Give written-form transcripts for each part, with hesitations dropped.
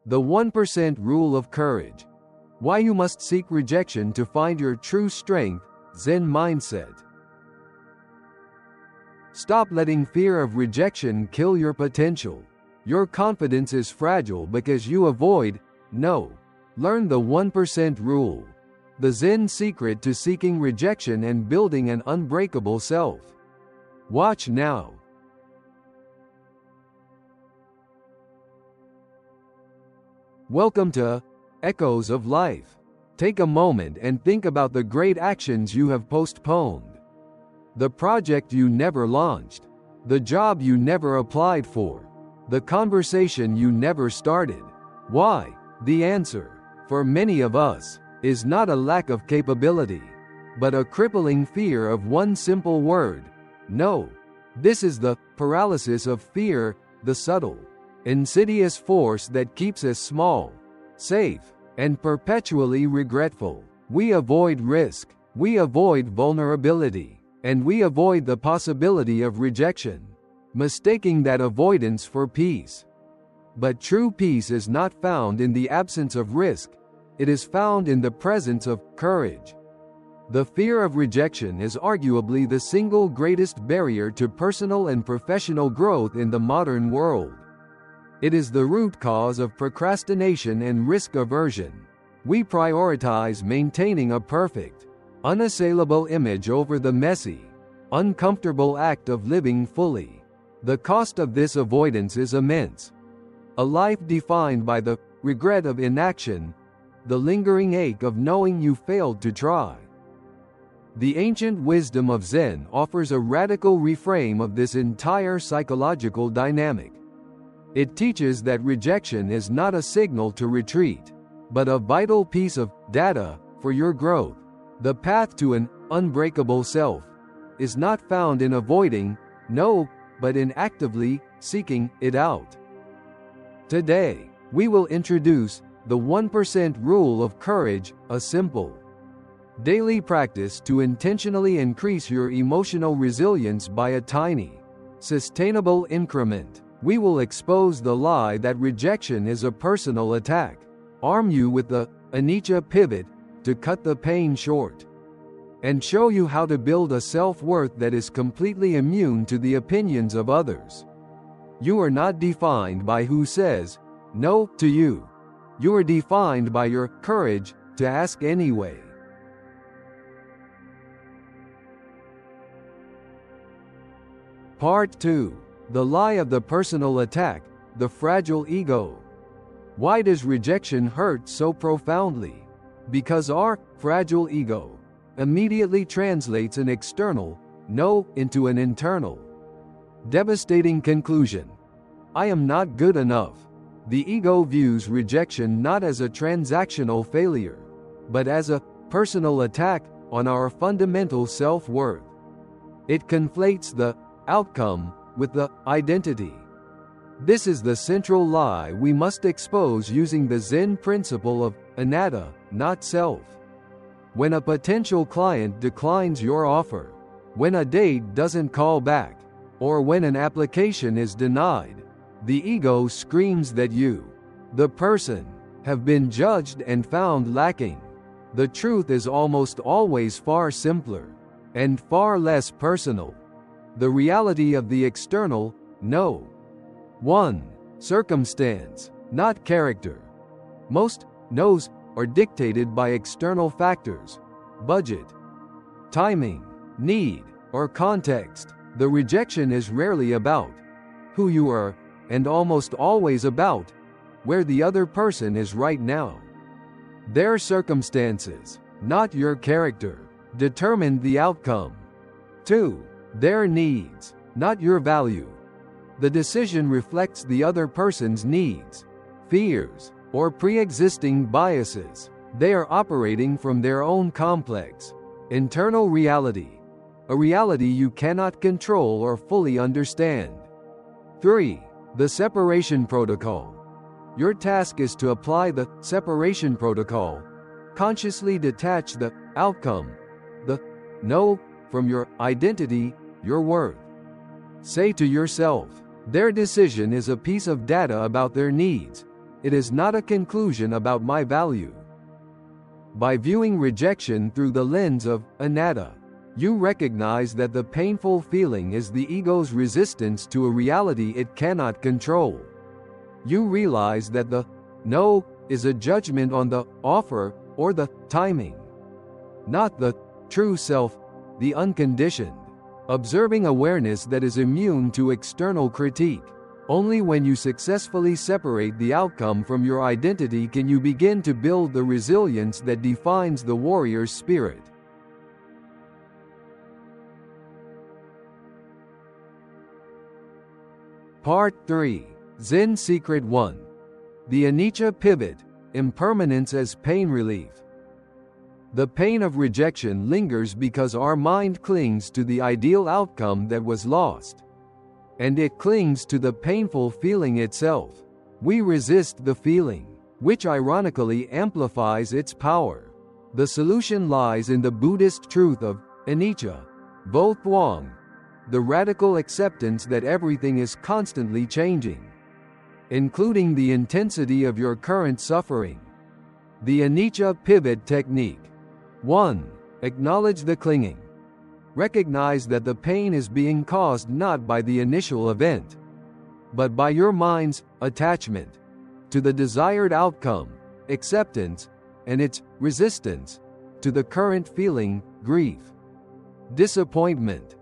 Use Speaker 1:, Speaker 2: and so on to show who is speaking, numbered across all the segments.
Speaker 1: The 1% Rule of Courage. Why you must seek rejection to find your true strength. Zen mindset. Stop letting fear of rejection kill your potential. Your confidence is fragile because you avoid no. Learn the 1% rule. The Zen secret to seeking rejection and building an unbreakable self. Watch now. Welcome to Echoes of Life. Take a moment and think about the great actions you have postponed. The project you never launched. The job you never applied for. The conversation you never started. Why? The answer, for many of us, is not a lack of capability, but a crippling fear of one simple word: no. This is the paralysis of fear, the subtle, insidious force that keeps us small, safe, and perpetually regretful. We avoid risk, we avoid vulnerability, and we avoid the possibility of rejection, mistaking that avoidance for peace. But true peace is not found in the absence of risk, it is found in the presence of courage. The fear of rejection is arguably the single greatest barrier to personal and professional growth in the modern world. It is the root cause of procrastination and risk aversion. We prioritize maintaining a perfect, unassailable image over the messy, uncomfortable act of living fully. The cost of this avoidance is immense. A life defined by the regret of inaction, the lingering ache of knowing you failed to try. The ancient wisdom of Zen offers a radical reframe of this entire psychological dynamic. It teaches that rejection is not a signal to retreat, but a vital piece of data for your growth. The path to an unbreakable self is not found in avoiding no, but in actively seeking it out. Today, we will introduce the 1% Rule of Courage, a simple, daily practice to intentionally increase your emotional resilience by a tiny, sustainable increment. We will expose the lie that rejection is a personal attack, arm you with the Anicca Pivot to cut the pain short, and show you how to build a self-worth that is completely immune to the opinions of others. You are not defined by who says no to you. You are defined by your courage to ask anyway. Part 2. The Lie of the Personal Attack, the Fragile Ego. Why does rejection hurt so profoundly? Because our fragile ego immediately translates an external no into an internal, devastating conclusion. I am not good enough. The ego views rejection not as a transactional failure, but as a personal attack on our fundamental self-worth. It conflates the outcome with the identity. This is the central lie we must expose using the Zen principle of anatta, not self. When a potential client declines your offer, when a date doesn't call back, or when an application is denied, the ego screams that you, the person, have been judged and found lacking. The truth is almost always far simpler and far less personal. The reality of the external no. 1. Circumstance, not character. Most no's are dictated by external factors: budget, timing, need, or context. The rejection is rarely about who you are, and almost always about where the other person is right now. Their circumstances, not your character, determine the outcome. 2. Their needs, not your value. The decision reflects the other person's needs, fears, or pre-existing biases. They are operating from their own complex, internal reality, a reality you cannot control or fully understand. 3. The separation protocol. Your task is to apply the separation protocol. Consciously detach the outcome, the no, from your identity, your worth. Say to yourself, their decision is a piece of data about their needs, It is not a conclusion about my value. By viewing rejection through the lens of anatta, you recognize that the painful feeling is the ego's resistance to a reality it cannot control. You realize that the no is a judgment on the offer or the timing, not the true self, the unconditioned, observing awareness that is immune to external critique. Only when you successfully separate the outcome from your identity can you begin to build the resilience that defines the warrior's spirit. Part 3. Zen Secret 1. The Anicca Pivot, Impermanence as Pain Relief. The pain of rejection lingers because our mind clings to the ideal outcome that was lost. And it clings to the painful feeling itself. We resist the feeling, which ironically amplifies its power. The solution lies in the Buddhist truth of anicca, vo thuong, the radical acceptance that everything is constantly changing, including the intensity of your current suffering. The Anicca Pivot Technique. 1. Acknowledge the clinging. Recognize that the pain is being caused not by the initial event, but by your mind's attachment to the desired outcome, acceptance, and its resistance to the current feeling, grief, disappointment.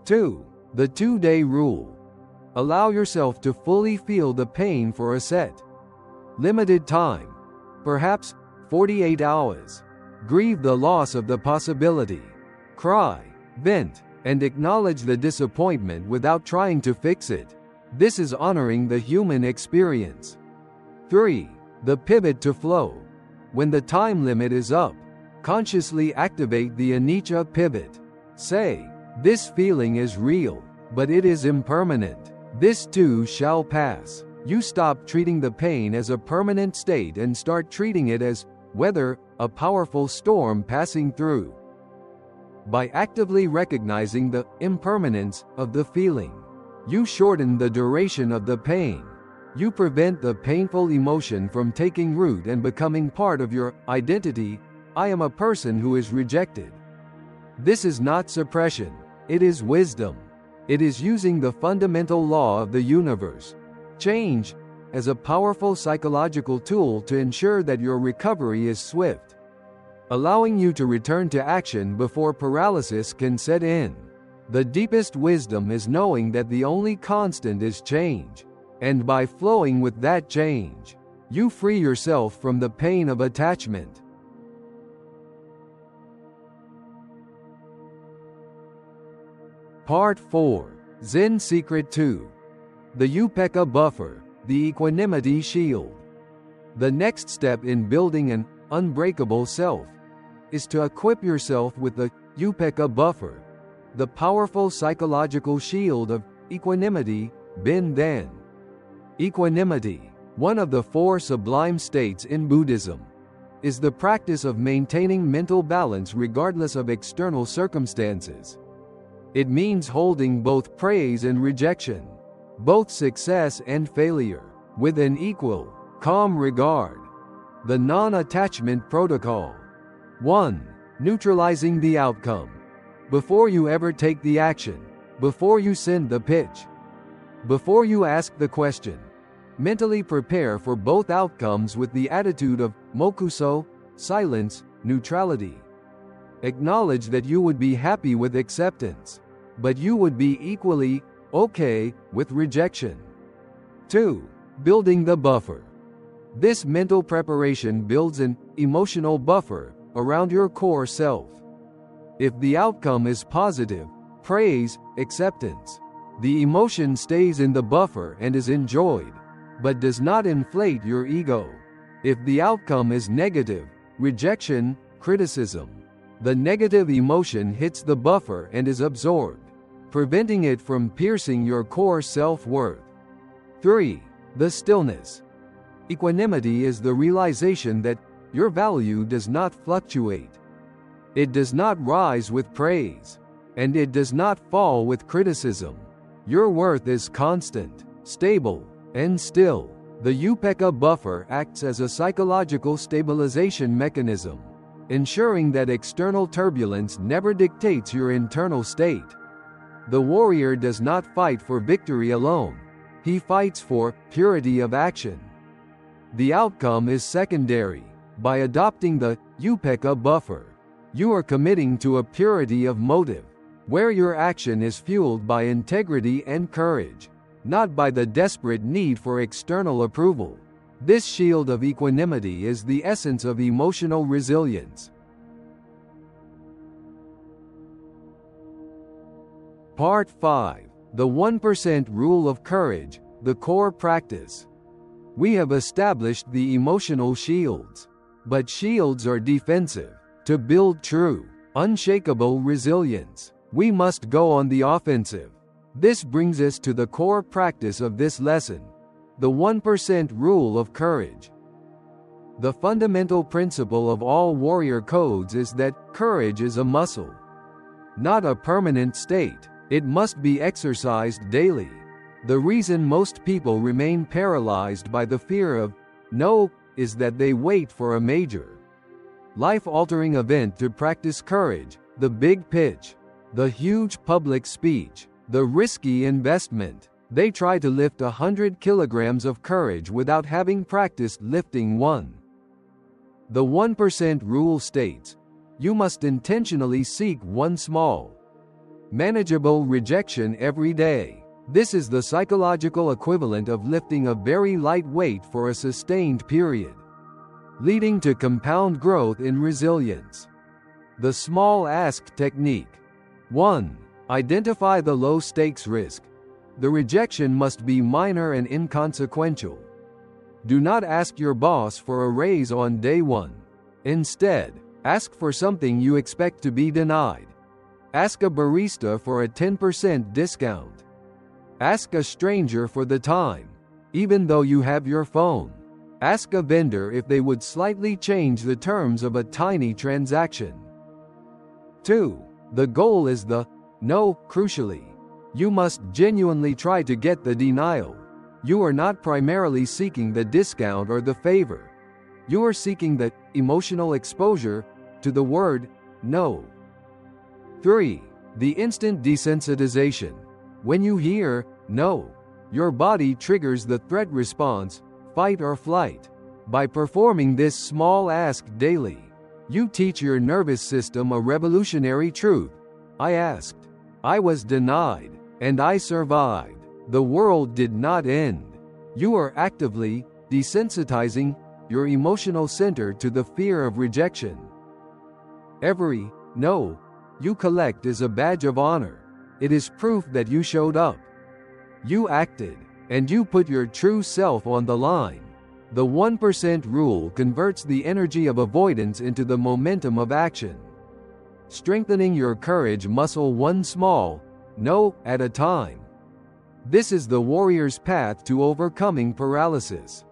Speaker 1: 2. The 2-day rule. Allow yourself to fully feel the pain for a set limited time, perhaps 48 hours. Grieve the loss of the possibility. Cry, vent, and acknowledge the disappointment without trying to fix it. This is honoring the human experience. 3. The pivot to flow. When the time limit is up, consciously activate the Anicca Pivot. Say, this feeling is real, but it is impermanent. This too shall pass. You stop treating the pain as a permanent state and start treating it as weather, a powerful storm passing through. By actively recognizing the impermanence of the feeling, you shorten the duration of the pain. You prevent the painful emotion from taking root and becoming part of your identity. I am a person who is rejected. This is not suppression, it is wisdom. It is using the fundamental law of the universe, change, as a powerful psychological tool to ensure that your recovery is swift, allowing you to return to action before paralysis can set in. The deepest wisdom is knowing that the only constant is change, and by flowing with that change, you free yourself from the pain of attachment. Part 4. Zen Secret 2. The Upekkhā Buffer, the Equanimity Shield. The next step in building an unbreakable self is to equip yourself with the Upekkhā Buffer, the powerful psychological shield of equanimity, bin then. Equanimity, one of the 4 sublime states in Buddhism, is the practice of maintaining mental balance regardless of external circumstances. It means holding both praise and rejection, both success and failure, with an equal, calm regard. The non-attachment protocol. 1. Neutralizing the outcome. Before you ever take the action, before you send the pitch, before you ask the question, mentally prepare for both outcomes with the attitude of mokuso, silence, neutrality. Acknowledge that you would be happy with acceptance, but you would be equally okay with rejection. 2. Building the buffer. This mental preparation builds an emotional buffer around your core self. If the outcome is positive, praise, acceptance, the emotion stays in the buffer and is enjoyed, but does not inflate your ego. If the outcome is negative, rejection, criticism, the negative emotion hits the buffer and is absorbed, preventing it from piercing your core self-worth. 3. The stillness. Equanimity is the realization that your value does not fluctuate. It does not rise with praise, and it does not fall with criticism. Your worth is constant, stable, and still. The Upekkhā Buffer acts as a psychological stabilization mechanism, ensuring that external turbulence never dictates your internal state. The warrior does not fight for victory alone. He fights for purity of action. The outcome is secondary. By adopting the Upekkhā Buffer, you are committing to a purity of motive, where your action is fueled by integrity and courage, not by the desperate need for external approval. This shield of equanimity is the essence of emotional resilience. Part 5. The 1% Rule of Courage, the core practice. We have established the emotional shields. But shields are defensive. To build true, unshakable resilience, we must go on the offensive. This brings us to the core practice of this lesson, the 1% Rule of Courage. The fundamental principle of all warrior codes is that courage is a muscle, not a permanent state. It must be exercised daily. The reason most people remain paralyzed by the fear of no is that they wait for a major, life-altering event to practice courage, the big pitch, the huge public speech, the risky investment. They try to lift 100 kilograms of courage without having practiced lifting one. The 1% rule states, you must intentionally seek one small, manageable rejection every day. This is the psychological equivalent of lifting a very light weight for a sustained period, leading to compound growth in resilience. The small ask technique. 1. Identify the low-stakes risk. The rejection must be minor and inconsequential. Do not ask your boss for a raise on day one. Instead, ask for something you expect to be denied. Ask a barista for a 10% discount. Ask a stranger for the time, even though you have your phone. Ask a vendor if they would slightly change the terms of a tiny transaction. 2. The goal is the no. Crucially, you must genuinely try to get the denial. You are not primarily seeking the discount or the favor. You are seeking the emotional exposure to the word no. 3. The instant desensitization. When you hear no, your body triggers the threat response, fight or flight. By performing this small ask daily, you teach your nervous system a revolutionary truth. I asked, I was denied, and I survived. The world did not end. You are actively desensitizing your emotional center to the fear of rejection. Every no you collect is a badge of honor. It is proof that you showed up. You acted, and you put your true self on the line. The 1% rule converts the energy of avoidance into the momentum of action, strengthening your courage muscle one small no at a time. This is the warrior's path to overcoming paralysis.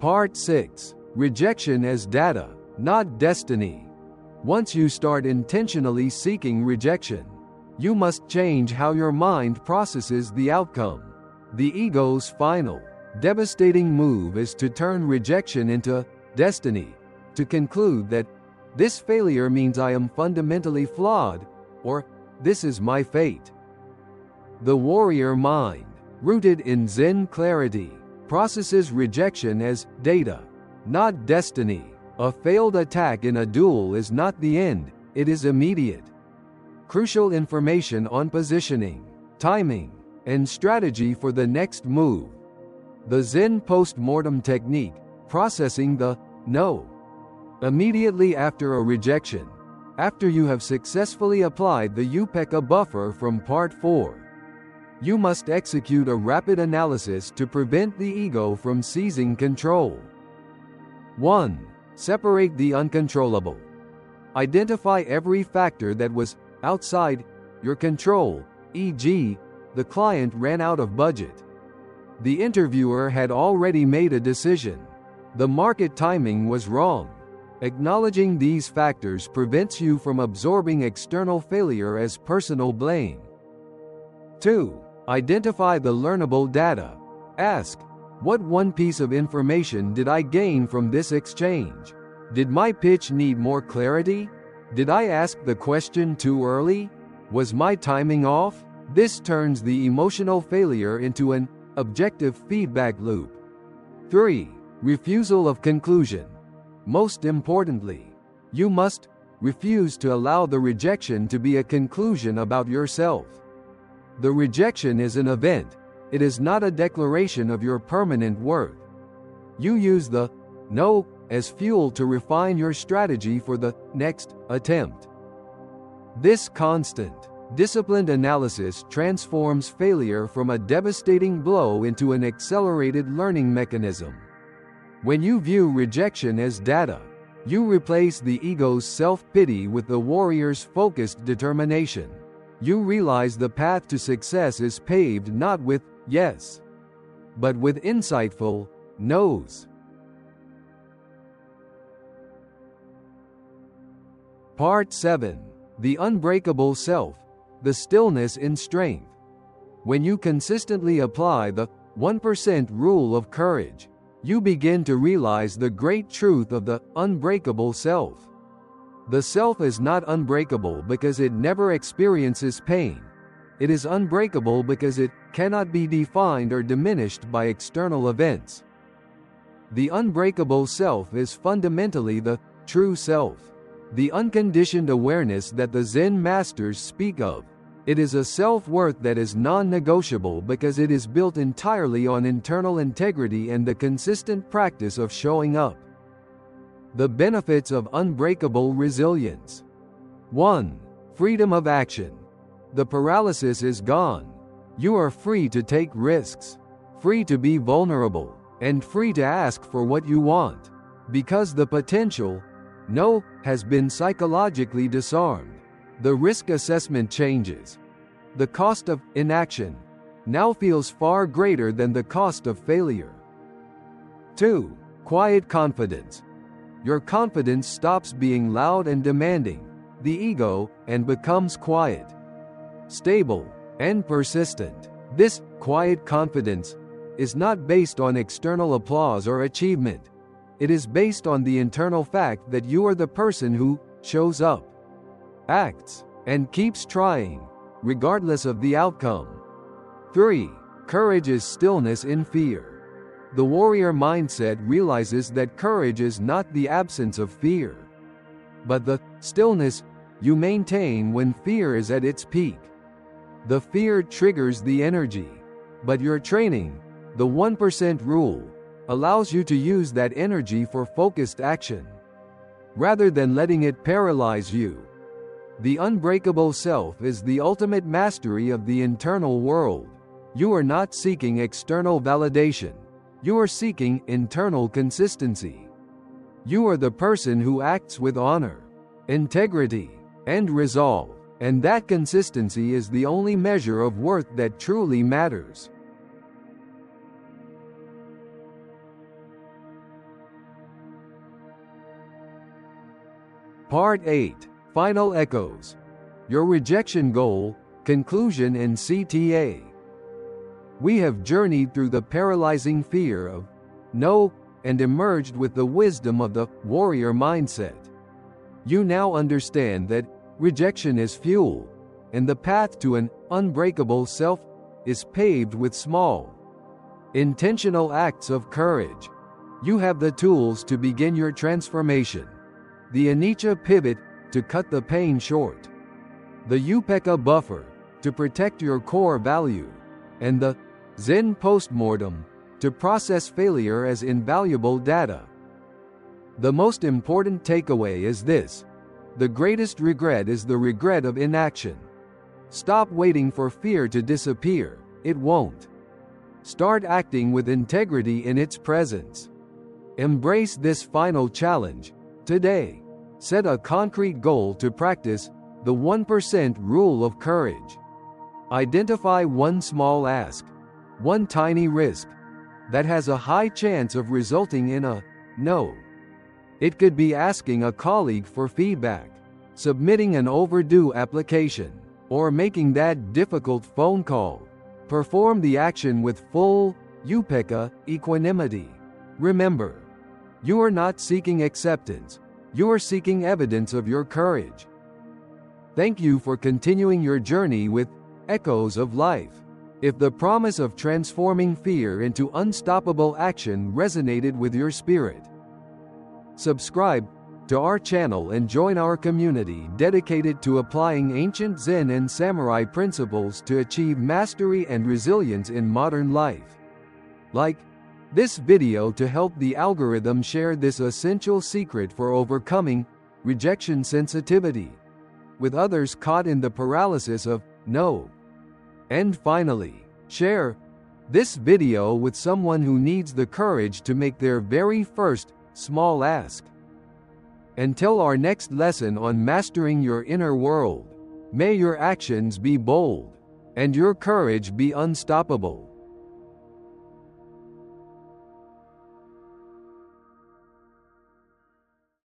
Speaker 1: Part 6. Rejection as data, not destiny. Once you start intentionally seeking rejection, you must change how your mind processes the outcome. The ego's final, devastating move is to turn rejection into destiny, to conclude that this failure means I am fundamentally flawed, or this is my fate. The warrior mind, rooted in Zen clarity, processes rejection as data, not destiny. A failed attack in a duel is not the end, it is immediate. Crucial information on positioning, timing, and strategy for the next move. The Zen post-mortem technique, processing the no. Immediately after a rejection, after you have successfully applied the Upekkhā Buffer from Part 4, you must execute a rapid analysis to prevent the ego from seizing control. 1. Separate the uncontrollable. Identify every factor that was outside your control, e.g., the client ran out of budget. The interviewer had already made a decision. The market timing was wrong. Acknowledging these factors prevents you from absorbing external failure as personal blame. 2. Identify the learnable data. Ask, what one piece of information did I gain from this exchange? Did my pitch need more clarity? Did I ask the question too early? Was my timing off? This turns the emotional failure into an objective feedback loop. 3. Refusal of conclusion. Most importantly, you must refuse to allow the rejection to be a conclusion about yourself. The rejection is an event, it is not a declaration of your permanent worth. You use the no as fuel to refine your strategy for the next attempt. This constant, disciplined analysis transforms failure from a devastating blow into an accelerated learning mechanism. When you view rejection as data, you replace the ego's self-pity with the warrior's focused determination. You realize the path to success is paved not with yes, but with insightful no's. Part 7. The Unbreakable Self, the Stillness in Strength. When you consistently apply the 1% rule of courage, you begin to realize the great truth of the unbreakable self. The self is not unbreakable because it never experiences pain. It is unbreakable because it cannot be defined or diminished by external events. The unbreakable self is fundamentally the true self, the unconditioned awareness that the Zen masters speak of. It is a self-worth that is non-negotiable because it is built entirely on internal integrity and the consistent practice of showing up. The benefits of unbreakable resilience. 1. Freedom of action. The paralysis is gone. You are free to take risks, free to be vulnerable, and free to ask for what you want. Because the potential no has been psychologically disarmed. The risk assessment changes. The cost of inaction now feels far greater than the cost of failure. 2. Quiet confidence. Your confidence stops being loud and demanding, the ego, and becomes quiet, stable, and persistent. This quiet confidence is not based on external applause or achievement. It is based on the internal fact that you are the person who shows up, acts, and keeps trying, regardless of the outcome. 3. Courage is stillness in fear. The warrior mindset realizes that courage is not the absence of fear, but the stillness you maintain when fear is at its peak. The fear triggers the energy, but your training, the 1% rule, allows you to use that energy for focused action, rather than letting it paralyze you. The unbreakable self is the ultimate mastery of the internal world. You are not seeking external validation. You are seeking internal consistency. You are the person who acts with honor, integrity, and resolve, and that consistency is the only measure of worth that truly matters. Part 8. Final Echoes. Your rejection goal, conclusion and CTA. We have journeyed through the paralyzing fear of no and emerged with the wisdom of the warrior mindset. You now understand that rejection is fuel, and the path to an unbreakable self is paved with small, intentional acts of courage. You have the tools to begin your transformation. The Anicca Pivot to cut the pain short, the Upekkhā Buffer to protect your core value, and the Zen postmortem to process failure as invaluable data. The most important takeaway is this: the greatest regret is the regret of inaction. Stop waiting for fear to disappear, it won't. Start acting with integrity in its presence. Embrace this final challenge today. Set a concrete goal to practice the 1% rule of courage. Identify one small ask, one tiny risk, that has a high chance of resulting in a no. It could be asking a colleague for feedback, submitting an overdue application, or making that difficult phone call. Perform the action with full Upekkhā equanimity. Remember, you are not seeking acceptance, you are seeking evidence of your courage. Thank you for continuing your journey with Echoes of Life. If the promise of transforming fear into unstoppable action resonated with your spirit, subscribe to our channel and join our community dedicated to applying ancient Zen and samurai principles to achieve mastery and resilience in modern life. Like this video to help the algorithm share this essential secret for overcoming rejection sensitivity with others caught in the paralysis of no. And finally, share this video with someone who needs the courage to make their very first small ask. Until our next lesson on mastering your inner world, may your actions be bold and your courage be unstoppable.